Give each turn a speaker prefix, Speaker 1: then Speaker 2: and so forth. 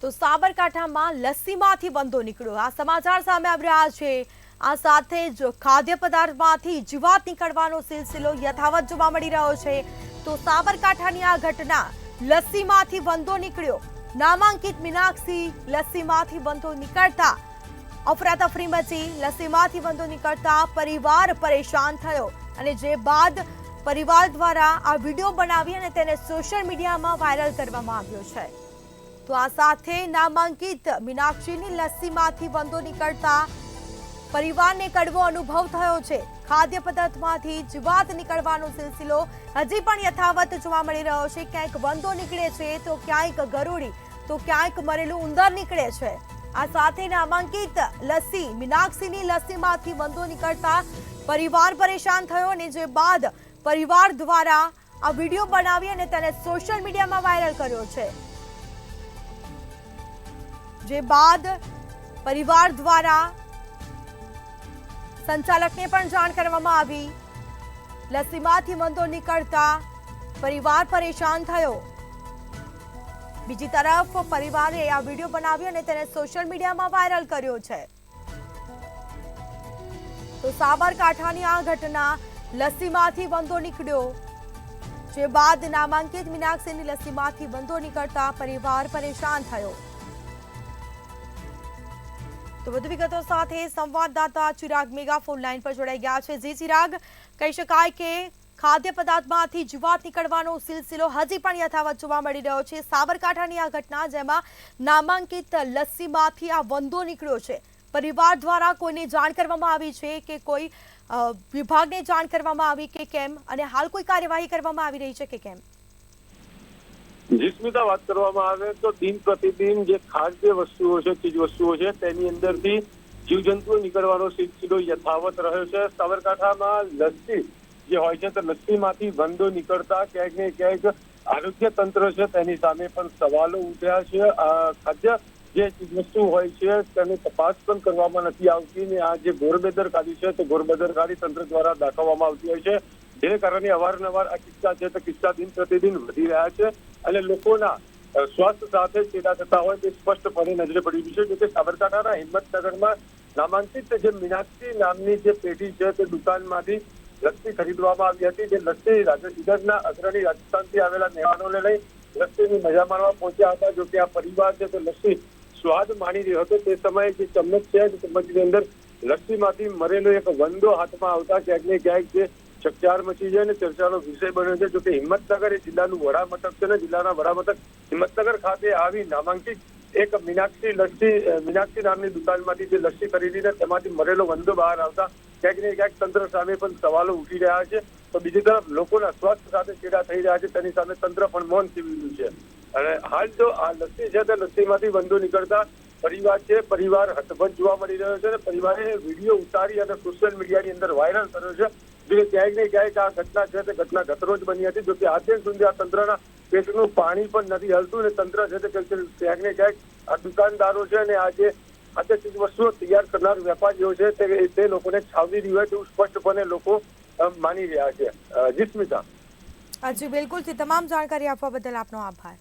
Speaker 1: તો સાબરકાંઠામાં લસ્સીમાંથી બંધો નીકળ્યો। આ સમાચાર સામે આવી રહ્યા છે। આ સાથે જ ખાદ્ય પદાર્થમાંથી જીવાત નીકળવાનો સિલસિલો યથાવત જોવા મળી રહ્યો છે। તો સાબરકાંઠાની આ ઘટના લસ્સીમાંથી બંધો નીકળ્યો। નામાંકિત મીનાક્ષી લસ્સીમાંથી બંધો નીકળતા અફરાતફરી મચી। લસ્સીમાંથી બંધો નીકળતા પરિવાર પરેશાન થયો અને જે બાદ પરિવાર દ્વારા આ વિડીયો બનાવી અને તેને સોશિયલ મીડિયામાં વાયરલ કરવામાં આવ્યો છે। તો આ સાથે નામાંકિત મીનાક્ષીની લસ્સીમાંથી બંધો નીકળતા પરિવારને કડવો અનુભવ થયો છે। ખાદ્ય પદાર્થમાંથી જીવાત નીકળવાનો સિલસિલો હજી પણ યથાવત જોવા મળી રહ્યો છે। ક્યાંક બંધો નીકળે છે તો ક્યાંક ગરોળી તો ક્યાંક મરેલું ઉંદર નીકળે છે। આ સાથે નામાંકિત લસ્સી મીનાક્ષીની લસ્સીમાંથી બંધો નીકળતા પરિવાર પરેશાન થયો અને જે બાદ પરિવાર દ્વારા આ વિડીયો બનાવી અને તેને સોશિયલ મીડિયામાં વાયરલ કર્યો છે। જે બાદ પરિવાર દ્વારા સંચાલકને પણ જાણ કરવામાં આવી। લસ્સીમાંથી બંધો નીકળતા પરિવાર પરેશાન થયો। બીજી તરફ પરિવારે આ વિડીયો બનાવી અને તેને સોશિયલ મીડિયામાં વાયરલ કર્યો છે। તો સાબરકાંઠાની આ ઘટના લસ્સીમાંથી બંધો નીકળ્યો, જે બાદ નામાંકિત મીનાક્ષીની લસ્સીમાંથી બંધો નીકળતા પરિવાર પરેશાન થયો। તો વધુ વિગતો સાથે સંવાદદાતા ચિરાગ મેગા ફોન લાઈન પર જોડાઈ ગયા છે। જી ચિરાગ, કહી શકાય કે ખાદ્ય પદાર્થમાંથી જીવાત નીકળવાનો સિલસિલો હજી પણ યથાવત જોવા મળી રહ્યો છે। સાબરકાંઠાની આ ઘટના જેમાં નામાંકિત લસ્સીમાંથી આ બંધો નીકળ્યો છે, પરિવાર દ્વારા કોઈને જાણ કરવામાં આવી છે કે કોઈ વિભાગને જાણ કરવામાં આવી કે કેમ, અને હાલ કોઈ કાર્યવાહી કરવામાં આવી રહી છે કે કેમ?
Speaker 2: જીસ્મિતા, વાત કરવામાં આવે તો દિન પ્રતિદિન જે ખાદ્ય વસ્તુઓ છે, ચીજ વસ્તુઓ છે, તેની અંદરથી જીવજંતુઓ નીકળવાનો સિલસિલો યથાવત રહ્યો છે। સાબરકાંઠામાં લસ્સી જે હોય છે તો લસ્સીમાંથી બંધો નીકળતા ક્યાંક ને ક્યાંક આરોગ્ય તંત્ર છે તેની સામે પણ સવાલો ઉઠ્યા છે। ખાદ્ય જે ચીજવસ્તુ હોય છે તેની તપાસ પણ કરવામાં નથી આવતી ને આ જે ઘોરબેદરકારી છે તે ઘોરબેદરકારી તંત્ર દ્વારા દાખવવામાં આવતી હોય છે, જેને કારણે અવારનવાર આ કિસ્સા છે તો કિસ્સા દિન પ્રતિદિન વધી રહ્યા છે અને લોકોના સ્વાસ્થ્ય સાથે ચેડા થતા હોય તે સ્પષ્ટપણે નજરે પડી રહ્યું છે। જોકે સાબરકાંઠાના હિંમતનગરમાં નામાંકિત જે મીનાક્ષી નામની જે પેઢી છે તે દુકાનમાંથી લસ્સી ખરીદવામાં આવી હતી। જે લસ્સી રાજસ્થાનના અગ્રણી રાજસ્થાનથી આવેલા મહેમાનોને લઈ લસ્સીની મજા માણવા પહોંચ્યા હતા। જો કે આ પરિવાર છે તો લસ્સી સ્વાદ માણી રહ્યો હતો તે સમયે જે ચમચ છે ચમચની અંદર લસ્સીમાંથી મરેલો એક વંદો હાથમાં આવતા ક્યાંક ને ક્યાંક જે ચકચાર મચી છે અને ચર્ચાનો વિષય બન્યો છે। જોકે હિંમતનગર એ જિલ્લાનું વડામથક છે ને જિલ્લાના વડામથક હિંમતનગર ખાતે આવી નામાંકિત એક મીનાક્ષી નામની દુકાનમાંથી જે લસ્સી ખરીદીને તેમાંથી મરેલો વંદો બહાર આવતા ક્યાંક ને ક્યાંક તંત્ર સામે પણ સવાલો ઉઠી રહ્યા છે। તો બીજી તરફ લોકોના સ્વાસ્થ્ય સાથે ચેડા થઈ રહ્યા છે તેની સામે તંત્ર પણ મૌન સેવી રહ્યું છે। અને હાલ જો આ લસ્સી છે તે લસ્સીમાંથી બંધો નીકળતા પરિવાર હતભંગ જોવા મળી રહ્યો છે અને પરિવારે વિડીયો ઉતારી અને સોશિયલ મીડિયાની અંદર વાયરલ કર્યો છે। જો ક્યાંક ને ક્યાંક આ ઘટના છે તે ઘટના ગતરોજ બની હતી। જો કે આજ સુધી આ તંત્રના પેટનું પાણી પણ નથી હલતું અને તંત્ર છે તે ક્યાંક ને ક્યાંક આ દુકાનદારો છે અને આજે ચીજ વસ્તુઓ તૈયાર કરનાર વેપારીઓ છે તે લોકોને છાવરી રહ્યું હોય તેવું સ્પષ્ટપણે લોકો માની રહ્યા છે। જીસ્મિતા,
Speaker 1: જી બિલકુલ, તમામ જાણકારી આપવા બદલ આપનો આભાર।